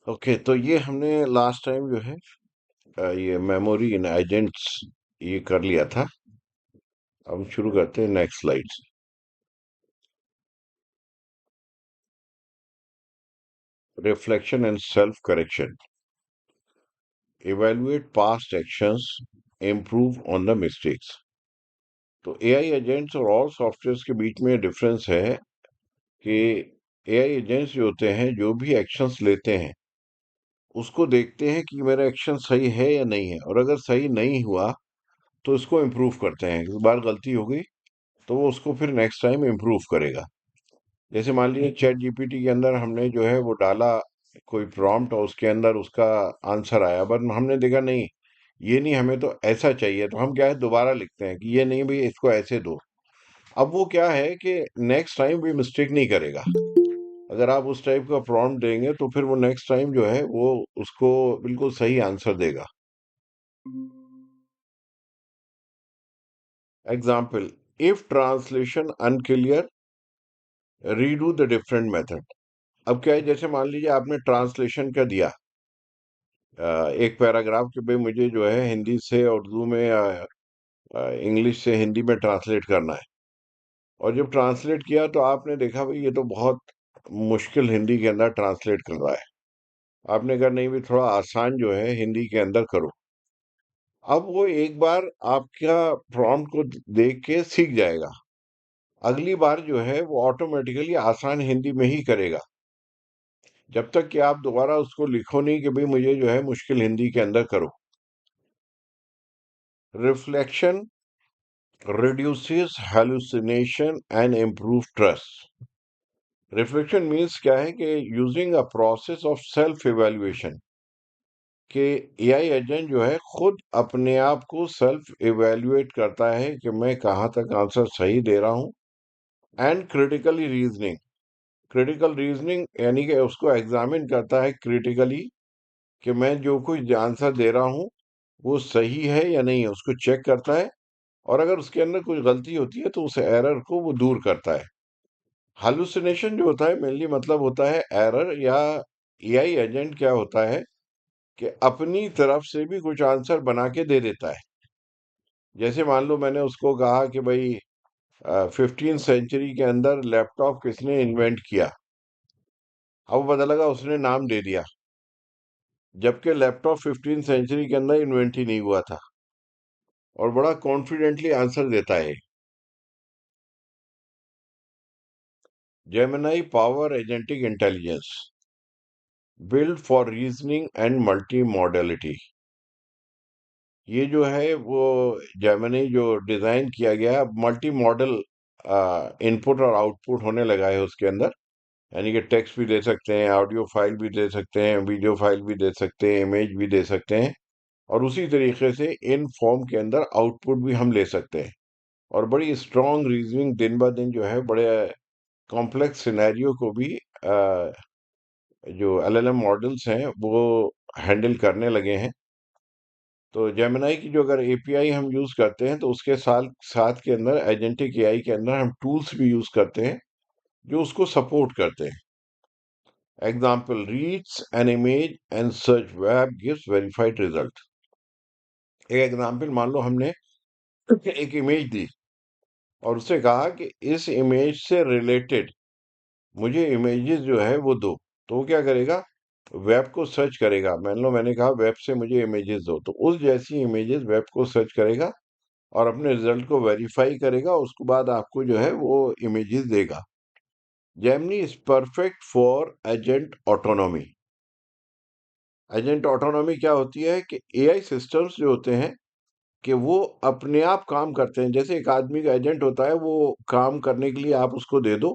Okay, तो ये हमने लास्ट टाइम जो है ये मेमोरी इन एजेंट्स ये कर लिया था। अब शुरू करते हैं नेक्स्ट स्लाइड से। Reflection and self correction, evaluate past actions, improve on the mistakes. तो एआई एजेंट्स और और सॉफ्टवेयर्स के बीच में डिफरेंस है कि एआई एजेंट्स जो होते हैं, जो भी एक्शंस लेते हैं, उसको देखते हैं कि मेरा एक्शन सही है या नहीं है, और अगर सही नहीं हुआ तो इसको इम्प्रूव करते हैं। इस बार गलती हो गई तो वो उसको फिर नेक्स्ट टाइम इम्प्रूव करेगा। जैसे मान लीजिए चैट जीपीटी के अंदर हमने जो है वो डाला कोई प्रॉम्प्ट, और उसके अंदर उसका आंसर आया, बट हमने देखा नहीं, ये नहीं, हमें तो ऐसा चाहिए, तो हम क्या है दोबारा लिखते हैं कि ये नहीं भाई, इसको ऐसे दो। अब वो क्या है कि नेक्स्ट टाइम भी मिस्टेक नहीं करेगा। अगर आप उस टाइप का प्रॉम्प्ट देंगे तो फिर वो नेक्स्ट टाइम जो है वो उसको बिल्कुल सही आंसर देगा। Example, if translation unclear, redo the different method. अब क्या है, जैसे मान लीजिए आपने ट्रांसलेशन का दिया एक पैराग्राफ के भाई मुझे जो है हिंदी से उर्दू में या इंग्लिश से हिंदी में ट्रांसलेट करना है। और जब ट्रांसलेट किया तो आपने देखा भाई ये तो बहुत मुश्किल हिंदी के अंदर ट्रांसलेट कर रहा है। आपने कहा नहीं भी, थोड़ा आसान जो है हिंदी के अंदर करो। अब वो एक बार आपका प्रॉम्प्ट को देख के सीख जाएगा। अगली बार जो है वो ऑटोमेटिकली आसान हिंदी में ही करेगा, जब तक कि आप दोबारा उसको लिखो नहीं कि भाई मुझे जो है मुश्किल हिंदी के अंदर करो। Reflection reduces hallucination and improve trust. Reflection means क्या है कि using a process of self evaluation, कि एआई एजेंट जो है खुद अपने आप को सेल्फ इवेल्युएट करता है कि मैं कहाँ तक आंसर सही दे रहा हूँ। And critically reasoning, critical reasoning यानी कि उसको एग्जामिन करता है क्रिटिकली कि मैं जो कुछ आंसर दे रहा हूँ वो सही है या नहीं है, उसको चेक करता है। और अगर उसके अंदर कुछ गलती होती है तो उस एरर को वो दूर करता है। हालुसिनेशन जो होता है मेनली मतलब होता है एरर, या एआई एजेंट क्या होता है कि अपनी तरफ से भी कुछ आंसर बना के दे देता है। जैसे मान लो मैंने उसको कहा कि भाई 15th सेंचुरी के अंदर लैपटॉप किसने इन्वेंट किया। अब पता लगा उसने नाम दे दिया, जबकि लैपटॉप 15th सेंचुरी के अंदर इन्वेंट ही नहीं हुआ था, और बड़ा कॉन्फिडेंटली आंसर देता है। Gemini power agentic intelligence, build for reasoning and multi modality. ये जो है वो जेमिनी जो डिजाइन किया गया है, मल्टी मॉडल इनपुट और आउटपुट होने लगा है उसके अंदर। यानी कि टेक्स्ट भी दे सकते हैं, ऑडियो फाइल भी दे सकते हैं, वीडियो फाइल भी दे सकते हैं, इमेज भी दे सकते हैं, और उसी तरीके से इन फॉर्म के अंदर आउटपुट भी हम ले सकते हैं। और बड़ी स्ट्रांग रीजनिंग दिन ब दिन जो है बड़े कॉम्प्लेक्स सिनेरियो को भी जो एलएलएम मॉडल्स हैं वो हैंडल करने लगे हैं। तो जेमिनाई की जो अगर एपीआई हम यूज करते हैं तो उसके साथ साथ के अंदर एजेंटिक एआई के अंदर हम टूल्स भी यूज करते हैं जो उसको सपोर्ट करते हैं। Example, reads an image and search web gives verified result. एक एग्जाम्पल मान लो हमने एक इमेज दी और उससे कहा कि इस इमेज से रिलेटेड मुझे इमेजेस जो है वो दो। तो वो क्या करेगा, वेब को सर्च करेगा। मान लो मैंने कहा वेब से मुझे इमेजेस दो, तो उस जैसी इमेजेस वेब को सर्च करेगा और अपने रिजल्ट को वेरीफाई करेगा, उसके बाद आपको जो है वो इमेजेस देगा। Gemini is perfect for agent autonomy. Agent autonomy क्या होती है कि एआई सिस्टम्स जो होते हैं कि वो अपने आप काम करते हैं। जैसे एक आदमी का एजेंट होता है, वो काम करने के लिए आप उसको दे दो,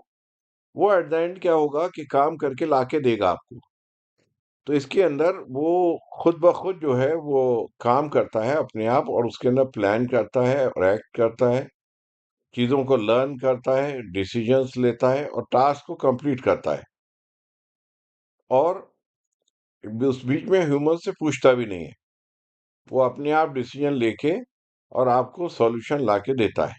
वो एट द एंड क्या होगा कि काम करके लाके देगा आपको। तो इसके अंदर वो खुद ब खुद जो है वो काम करता है अपने आप, और उसके अंदर प्लान करता है और एक्ट करता है, चीज़ों को लर्न करता है, डिसीजंस लेता है और टास्क को कंप्लीट करता है। और उस बीच में ह्यूमन से पूछता भी नहीं है, वो अपने आप डिसीजन लेके और आपको सॉल्यूशन लाके देता है।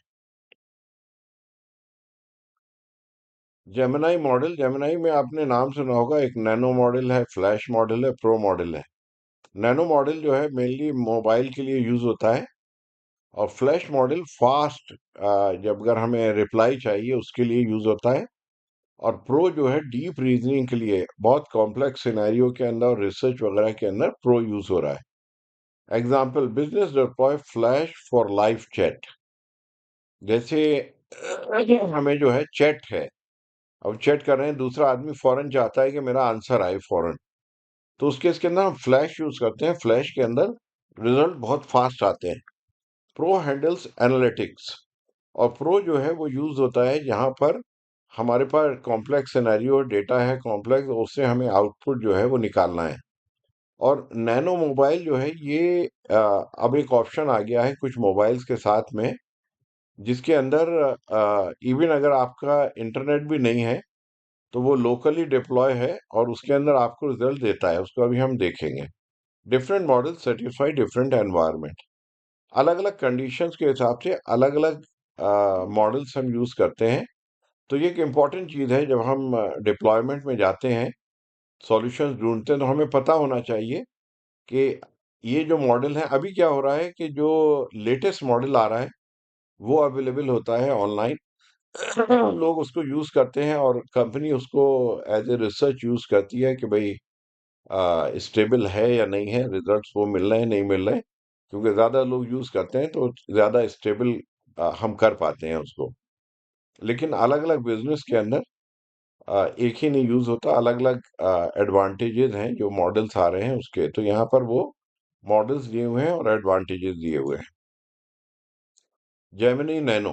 जेमिनाई में आपने नाम सुना होगा, एक नैनो मॉडल है, फ्लैश मॉडल है, प्रो मॉडल है। नैनो मॉडल जो है मेनली मोबाइल के लिए यूज होता है, और फ्लैश मॉडल फास्ट, जब अगर हमें रिप्लाई चाहिए उसके लिए यूज होता है। और प्रो जो है डीप रीजनिंग के लिए, बहुत कॉम्प्लेक्स सिनेरियो के अंदर और रिसर्च वगैरह के अंदर प्रो यूज हो रहा है। Example, business deploy flash for live chat. जैसे हमें जो है चैट है, अब चैट कर रहे हैं, दूसरा आदमी फौरन चाहता है कि मेरा आंसर आए फौरन, तो उसके इसके अंदर हम फ्लैश यूज करते हैं। फ्लैश के अंदर रिजल्ट बहुत फास्ट आते हैं। प्रो हैंडल्स एनालिटिक्स, और प्रो जो है वो यूज होता है जहां पर हमारे पास कॉम्प्लेक्स सिनेरियो डेटा है कॉम्प्लेक्स, उससे हमें आउटपुट जो है वो निकालना है। और नैनो मोबाइल जो है ये अब एक ऑप्शन आ गया है कुछ मोबाइल्स के साथ में, जिसके अंदर इवन अगर आपका इंटरनेट भी नहीं है तो वो लोकली डिप्लॉय है और उसके अंदर आपको रिजल्ट देता है। उसको अभी हम देखेंगे। Different model satisfy different environment, अलग अलग कंडीशंस के हिसाब से अलग अलग मॉडल्स हम यूज करते हैं। तो ये एक इम्पॉर्टेंट चीज है, जब हम डिप्लॉयमेंट में जाते हैं, सॉल्यूशंस ढूंढते हैं, तो हमें पता होना चाहिए कि ये जो मॉडल है, अभी क्या हो रहा है कि जो लेटेस्ट मॉडल आ रहा है वो अवेलेबल होता है ऑनलाइन। लोग उसको यूज करते हैं और कंपनी उसको एज ए रिसर्च यूज करती है कि भाई स्टेबल है या नहीं है, रिजल्ट्स वो मिल रहे हैं नहीं मिल रहे हैं। क्योंकि ज्यादा लोग यूज करते हैं तो ज्यादा स्टेबल हम कर पाते हैं उसको। लेकिन अलग अलग बिजनेस के अंदर एक ही नहीं यूज होता, अलग अलग एडवांटेजेस हैं जो मॉडल्स आ रहे हैं उसके, तो यहाँ पर वो मॉडल्स दिए हुए हैं और एडवांटेजेस दिए हुए हैं। Gemini nano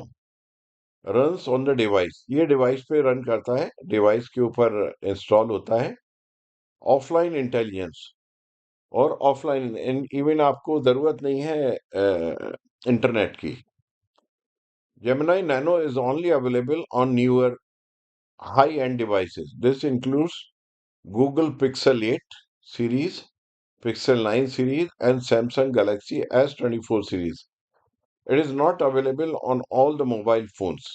runs on the device, ये डिवाइस पे रन करता है, डिवाइस के ऊपर इंस्टॉल होता है। ऑफलाइन इंटेलिजेंस, और ऑफलाइन इवन आपको जरूरत नहीं है इंटरनेट की। Gemini nano is only available on newer high end devices, this includes Google pixel 8 series, pixel 9 series and Samsung Galaxy S24 series. It is not available on all the mobile phones,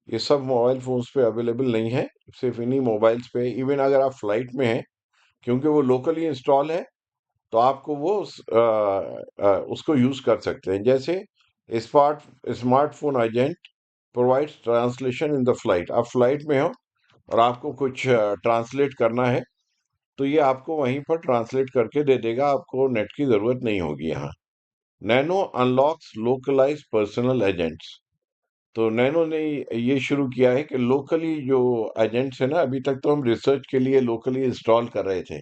ये सब mobile phones पे available नहीं है, सिर्फ इन्हीं mobiles पे। Even अगर आप फ्लाइट में हैं, क्योंकि वो लोकली इंस्टॉल है, तो आपको वो उसको यूज कर सकते हैं। जैसे smartphone agent provides translation in the flight, आप फ्लाइट में हो और आपको कुछ ट्रांसलेट करना है, तो ये आपको वहीं पर ट्रांसलेट करके दे देगा, आपको नेट की जरूरत नहीं होगी यहाँ। Nano unlocks localise personal agents, तो नैनो ने ये शुरू किया है कि लोकली जो एजेंट्स है ना, अभी तक तो हम रिसर्च के लिए लोकली इंस्टॉल कर रहे थे,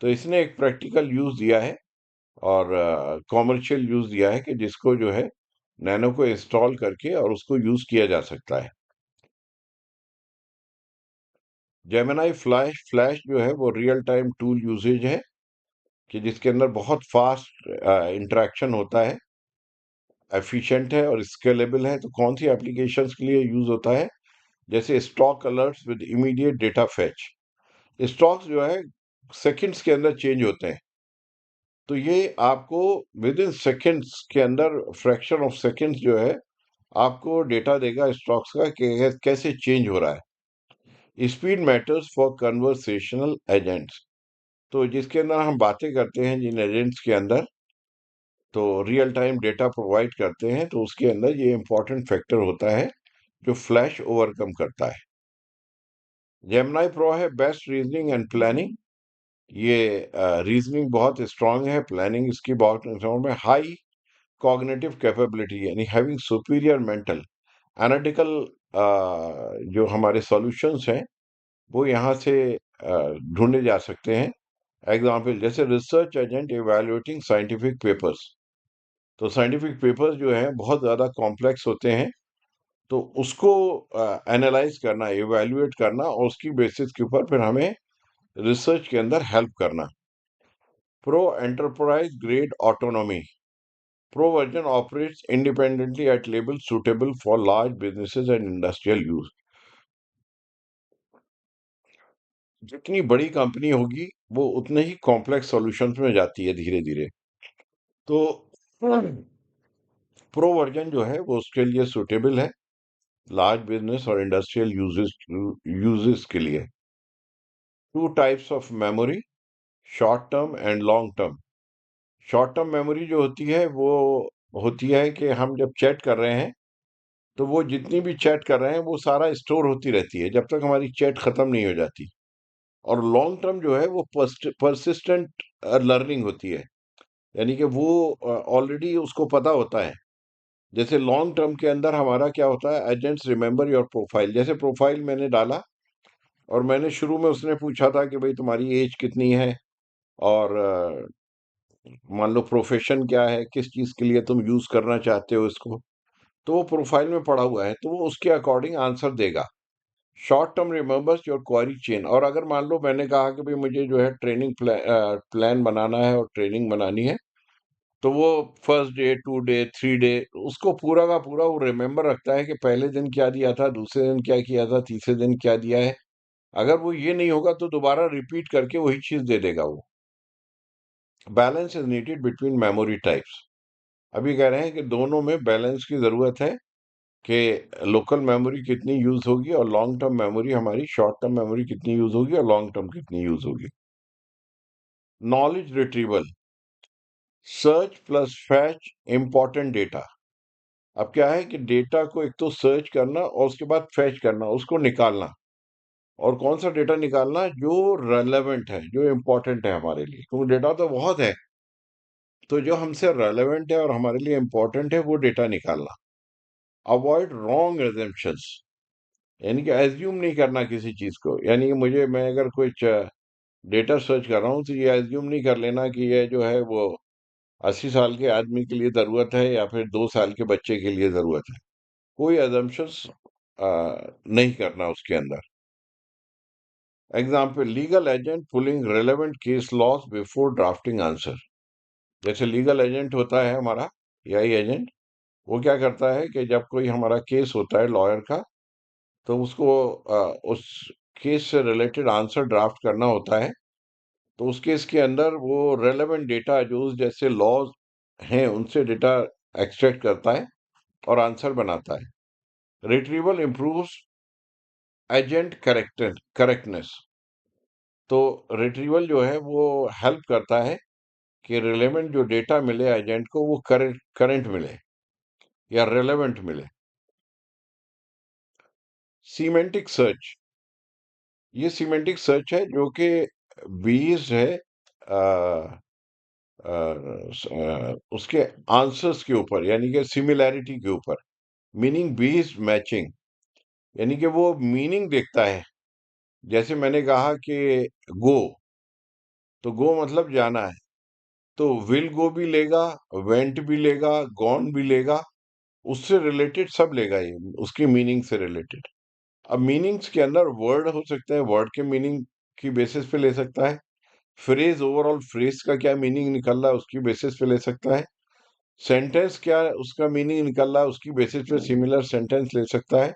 तो इसने एक प्रैक्टिकल यूज दिया है और कॉमर्शियल यूज दिया है कि जिसको जो है नैनो को इंस्टॉल करके और उसको यूज किया जा सकता है। जेमिनाई फ्लैश फ्लैश जो है वो रियल टाइम टूल यूसेज है, कि जिसके अंदर बहुत फास्ट इंटरेक्शन होता है, एफिशिएंट है और स्केलेबल है। तो कौन सी एप्लीकेशंस के लिए यूज होता है? जैसे stock alerts with immediate data fetch, stocks जो है सेकंड्स के अंदर चेंज होते हैं, तो ये आपको विद इन सेकंड्स के अंदर, फ्रैक्शन ऑफ सेकंड्स जो है, आपको डेटा देगा स्टॉक्स का कि कैसे चेंज हो रहा है। Speed matters for conversational agents, तो जिसके अंदर हम बातें करते हैं जिन एजेंट्स के अंदर, तो रियल टाइम डेटा प्रोवाइड करते हैं, तो उसके अंदर ये इंपॉर्टेंट फैक्टर होता है जो फ्लैश ओवरकम करता है। जेमिनी प्रो है बेस्ट रीजनिंग एंड प्लानिंग, ये रीजनिंग बहुत स्ट्रांग है, प्लानिंग इसकी बहुत स्ट्रांग है। हाई कॉग्निटिव कैपेबिलिटी, यानी हैविंग सुपीरियर मेंटल एनालिटिकल, जो हमारे सॉल्यूशंस हैं वो यहाँ से ढूंढे जा सकते हैं। एग्जाम्पल, जैसे research agent evaluating scientific papers, तो साइंटिफिक पेपर्स जो हैं बहुत ज़्यादा कॉम्प्लेक्स होते हैं, तो उसको एनालाइज करना, इवैल्यूएट करना, और उसकी बेसिस के ऊपर फिर हमें रिसर्च के अंदर हेल्प करना। Pro enterprise grade autonomy, pro version operates independently at level suitable for large businesses and industrial use. जितनी बड़ी कंपनी होगी वो उतने ही कॉम्प्लेक्स सॉल्यूशंस में जाती है धीरे धीरे, तो प्रो वर्जन जो है वो उसके लिए सुटेबल है। लार्ज बिजनेस और इंडस्ट्रियल यूजेस के लिए। Two types of memory, short term and long term. Short term memory जो होती है वो होती है कि हम जब चैट कर रहे हैं तो वो जितनी भी चैट कर रहे हैं वो सारा स्टोर होती रहती है जब तक हमारी चैट खत्म नहीं हो जाती। और लॉन्ग टर्म जो है वो परसिस्टेंट लर्निंग होती है, यानी कि वो ऑलरेडी उसको पता होता है। जैसे लॉन्ग टर्म के अंदर हमारा क्या होता है, एजेंट्स रिमेंबर योर प्रोफाइल। जैसे प्रोफाइल मैंने डाला और मैंने शुरू में उसने पूछा था कि भाई तुम्हारी एज कितनी है, और मान लो प्रोफेशन क्या है, किस चीज के लिए तुम यूज करना चाहते हो इसको, तो वो प्रोफाइल में पड़ा हुआ है तो वो उसके अकॉर्डिंग आंसर देगा। Short term remembers your query chain. और अगर मान लो मैंने कहा कि भाई मुझे जो है ट्रेनिंग प्लान बनाना है और ट्रेनिंग बनानी है, तो वो first day, two day, three day, उसको पूरा का पूरा वो रिमेंबर रखता है कि पहले दिन क्या दिया था, दूसरे दिन क्या किया था, तीसरे दिन क्या दिया है। अगर वो ये नहीं होगा तो दोबारा रिपीट करके वही चीज दे देगा वो। Balance is needed between memory types. अभी कह रहे हैं कि दोनों में बैलेंस की जरूरत है, कि लोकल मेमोरी कितनी यूज होगी और लॉन्ग टर्म मेमोरी, हमारी शॉर्ट टर्म मेमोरी कितनी यूज होगी और लॉन्ग टर्म कितनी यूज होगी। Knowledge retrieval, search plus fetch important data. अब क्या है कि डेटा को एक तो सर्च करना और उसके बाद फैच करना, उसको निकालना। और कौन सा डेटा निकालना, जो रेलेवेंट है, जो इम्पोर्टेंट है हमारे लिए, क्योंकि डेटा तो बहुत है। तो जो हमसे रेलेवेंट है और हमारे लिए इम्पोर्टेंट है वो डेटा निकालना। अवॉइड रॉन्ग एजम्पशंस, यानी कि एज्यूम नहीं करना किसी चीज को। यानी कि मैं अगर कुछ डेटा सर्च कर रहा हूँ तो ये एज्यूम नहीं कर लेना कि ये जो है वो 80 साल के आदमी के लिए जरूरत है या फिर 2 साल के बच्चे के लिए जरूरत है। कोई एजम्पशंस नहीं करना उसके अंदर। Example, legal agent pulling relevant case laws before drafting answer. जैसे लीगल एजेंट होता है हमारा, एआई एजेंट, वो क्या करता है कि जब कोई हमारा केस होता है लॉयर का, तो उसको उस केस से रिलेटेड आंसर ड्राफ्ट करना होता है। तो उस केस के अंदर वो रेलेवेंट डेटा जो उस जैसे लॉज हैं उनसे डेटा एक्सट्रैक्ट करता है और आंसर बनाता है। Retrieval improves agent correctness. तो रिट्रीवल जो है वो हेल्प करता है कि रिलेवेंट जो डेटा मिले एजेंट को वो करंट करंट मिले या रेलेवेंट मिले। सीमेंटिक सर्च, ये सीमेंटिक सर्च है जो कि बेस्ड है उसके आंसर्स के ऊपर, यानी कि सिमिलैरिटी के ऊपर। मीनिंग बेस्ड मैचिंग, यानी कि वो मीनिंग देखता है। जैसे मैंने कहा कि गो, तो गो मतलब जाना है, तो विल गो भी लेगा, वेंट भी लेगा, गॉन भी लेगा, उससे रिलेटेड सब लेगा ये, उसकी मीनिंग से रिलेटेड। अब मीनिंग्स के अंदर वर्ड हो सकते हैं, वर्ड के मीनिंग की बेसिस पे ले सकता है। फ्रेज, ओवरऑल फ्रेज का क्या मीनिंग निकल रहा है उसकी बेसिस पे ले सकता है। सेंटेंस क्या उसका मीनिंग निकल रहा है उसकी बेसिस पे सिमिलर सेंटेंस ले सकता है।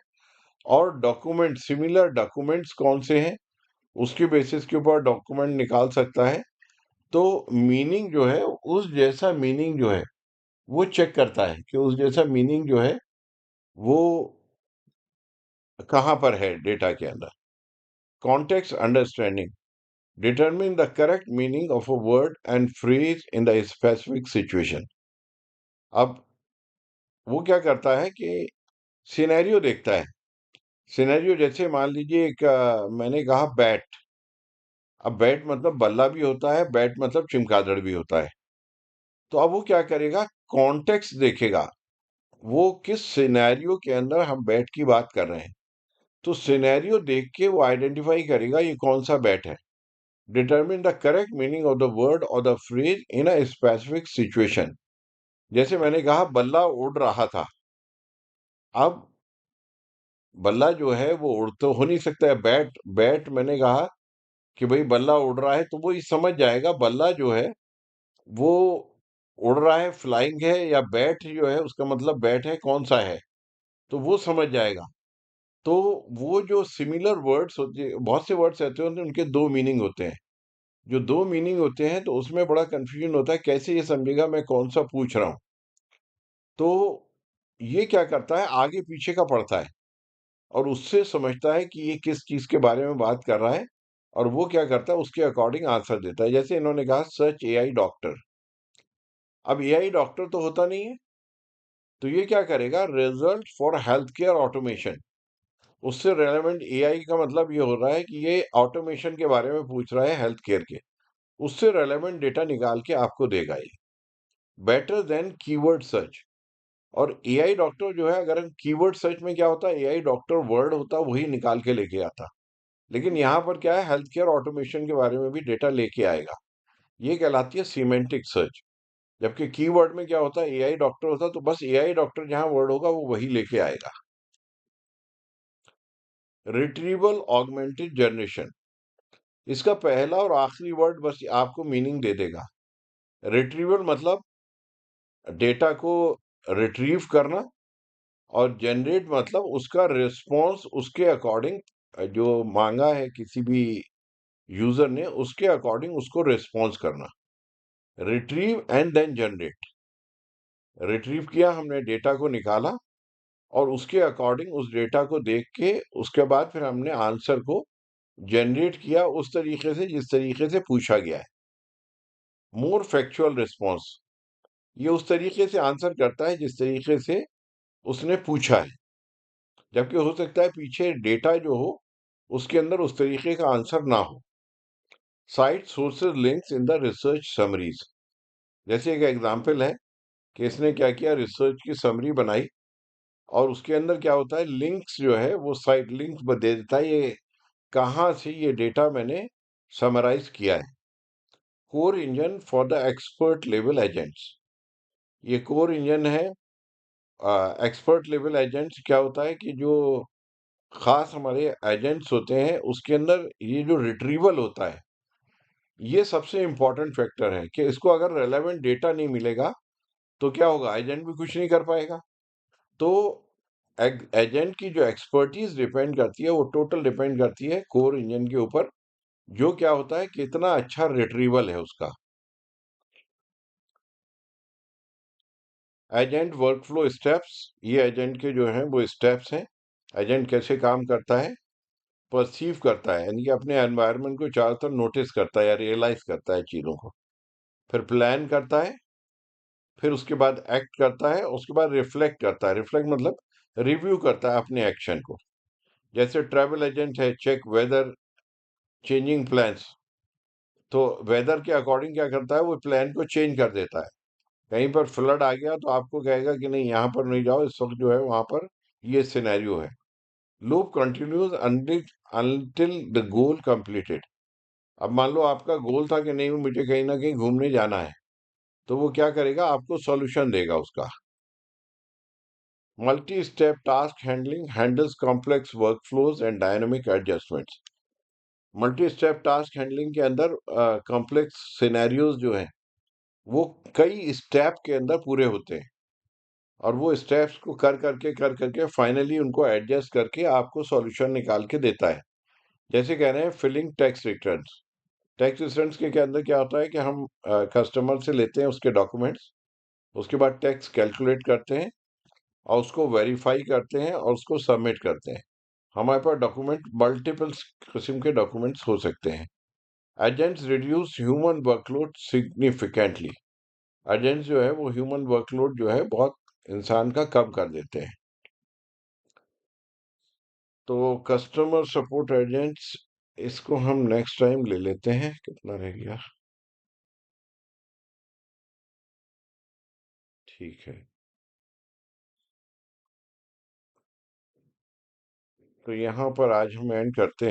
और डॉक्यूमेंट, सिमिलर डॉक्यूमेंट्स कौन से हैं उसके बेसिस के ऊपर डॉक्यूमेंट निकाल सकता है। तो मीनिंग जो है, उस जैसा मीनिंग जो है वो चेक करता है कि उस जैसा मीनिंग जो है वो कहाँ पर है डेटा के अंदर। Context understanding, determine the correct meaning of a word and phrase in the specific situation. अब वो क्या करता है कि सिनेरियो देखता है। सिनेरियो जैसे मान लीजिए एक मैंने कहा बैट। अब बैट मतलब बल्ला भी होता है, बैट मतलब चमगादड़ भी होता है। तो अब वो क्या करेगा, कॉन्टेक्स्ट देखेगा, वो किस सिनेरियो के अंदर हम बैट की बात कर रहे हैं। तो सिनेरियो देख के वो आइडेंटिफाई करेगा ये कौन सा बैट है। Determine the correct meaning of the word और the phrase in a specific situation. जैसे मैंने कहा बल्ला उड़ रहा था। अब बल्ला जो है वो उड़ तो हो नहीं सकता है, बैट बैट मैंने कहा कि भाई बल्ला उड़ रहा है, तो वो ये समझ जाएगा बल्ला जो है वो उड़ रहा है, फ्लाइंग है, या बैट जो है उसका मतलब बैट है कौन सा है, तो वो समझ जाएगा। तो वो जो सिमिलर वर्ड्स होते हैं, बहुत से वर्ड्स ऐसे होते हैं उनके दो मीनिंग होते हैं। जो दो मीनिंग होते हैं तो उसमें बड़ा कंफ्यूजन होता है, कैसे ये समझेगा मैं कौन सा पूछ रहा हूँ। तो ये क्या करता है, आगे पीछे का पढ़ता है। और उससे समझता है कि ये किस चीज के बारे में बात कर रहा है, और वो क्या करता है उसके अकॉर्डिंग आंसर देता है। जैसे इन्होंने कहा सर्च एआई डॉक्टर। अब एआई डॉक्टर तो होता नहीं है, तो ये क्या करेगा, result for health care automation. उससे रेलेवेंट एआई का मतलब ये हो रहा है कि ये ऑटोमेशन के बारे में पूछ रहा है हेल्थ केयर के, उससे रेलेवेंट डेटा निकाल के आपको देगा ये, बेटर देन कीवर्ड सर्च। और एआई डॉक्टर जो है, अगर हम कीवर्ड सर्च में क्या होता है, एआई डॉक्टर वर्ड होता है वही निकाल के लेके आता, लेकिन यहाँ पर क्या है, हेल्थ केयर ऑटोमेशन के बारे में भी डेटा लेके आएगा। ये कहलाती है सीमेंटिक सर्च। जबकि कीवर्ड में क्या होता है, एआई डॉक्टर होता है तो बस एआई डॉक्टर जहां वर्ड होगा वो वही लेके आएगा। रिट्रीवल ऑगमेंटेड जनरेशन, इसका पहला और आखिरी वर्ड बस आपको मीनिंग दे देगा। रिट्रीवल मतलब डेटा को रिट्रीव करना, और जनरेट मतलब उसका रिस्पॉन्स उसके अकॉर्डिंग, जो मांगा है किसी भी यूजर ने उसके अकॉर्डिंग उसको रिस्पॉन्स करना। Retrieve and then generate, retrieve किया हमने, डेटा को निकाला, और उसके अकॉर्डिंग उस डेटा को देख के उसके बाद फिर हमने आंसर को जनरेट किया उस तरीके से जिस तरीके से पूछा गया है। मोर फैक्चुअल रिस्पॉन्स, ये उस तरीके से आंसर करता है जिस तरीके से उसने पूछा है, जबकि हो सकता है पीछे डेटा जो हो उसके अंदर उस तरीके का आंसर ना हो। Site sources links in the research summaries, जैसे एक एग्जांपल है कि इसने क्या किया, रिसर्च की समरी बनाई, और उसके अंदर क्या होता है, लिंक्स जो है वो साइट लिंक्स दे देता है, ये कहाँ से ये डेटा मैंने समराइज किया है। Core engine for the expert level agents, ये कोर इंजन है। एक्सपर्ट लेवल एजेंट्स क्या होता है कि जो खास हमारे एजेंट्स होते हैं उसके अंदर ये जो रिट्रीवल होता है, ये सबसे इंपॉर्टेंट फैक्टर है कि इसको अगर रेलेवेंट डेटा नहीं मिलेगा तो क्या होगा, एजेंट भी कुछ नहीं कर पाएगा। तो एजेंट की जो एक्सपर्टीज डिपेंड करती है वो टोटल डिपेंड करती है कोर इंजन के ऊपर, जो क्या होता है कितना अच्छा रिट्रीवल है उसका। एजेंट वर्कफ्लो स्टेप्स, ये एजेंट के जो हैं वो स्टेप्स हैं। एजेंट कैसे काम करता है, परसीव करता है, यानी कि अपने एनवायरनमेंट को चारों तरफ नोटिस करता है या रियलाइज करता है चीजों को, फिर प्लान करता है, फिर उसके बाद एक्ट करता है, उसके बाद रिफ्लेक्ट करता है। रिफ्लेक्ट मतलब रिव्यू करता है अपने एक्शन को। जैसे ट्रैवल एजेंट है, चेक वेदर चेंजिंग प्लान्स, तो वेदर के अकॉर्डिंग क्या करता है, वो प्लान को चेंज कर देता है। कहीं पर फ्लड आ गया तो आपको कहेगा कि नहीं यहाँ पर नहीं जाओ, इस वक्त जो है वहां पर ये सिनेरियो है। Loop continues until the goal completed, अब मान लो आपका गोल था कि नहीं मुझे कहीं ना कहीं घूमने जाना है, तो वो क्या करेगा, आपको सॉल्यूशन देगा उसका। Multi step task handling handles complex workflows and dynamic adjustments. Multi step task handling के अंदर कॉम्प्लेक्स सिनेरियोज जो हैं वो कई स्टेप के अंदर पूरे होते हैं, और वो स्टेप्स को कर करके फाइनली उनको एडजस्ट करके आपको सॉल्यूशन निकाल के देता है। जैसे कह रहे हैं filling tax returns. Tax returns के अंदर क्या होता है कि हम कस्टमर से लेते हैं उसके डॉक्यूमेंट्स, उसके बाद टैक्स कैलकुलेट करते हैं, और उसको वेरीफाई करते हैं और उसको सबमिट करते हैं। हमारे पास डॉक्यूमेंट मल्टीपल किस्म के डॉक्यूमेंट्स हो सकते हैं। Agents reduce human workload significantly, agents जो है वो ह्यूमन वर्कलोड जो है बहुत इंसान का कम कर देते हैं। तो कस्टमर सपोर्ट एजेंट्स, इसको हम नेक्स्ट टाइम ले लेते हैं, कितना रह गया, ठीक है। तो यहाँ पर आज हम एंड करते हैं।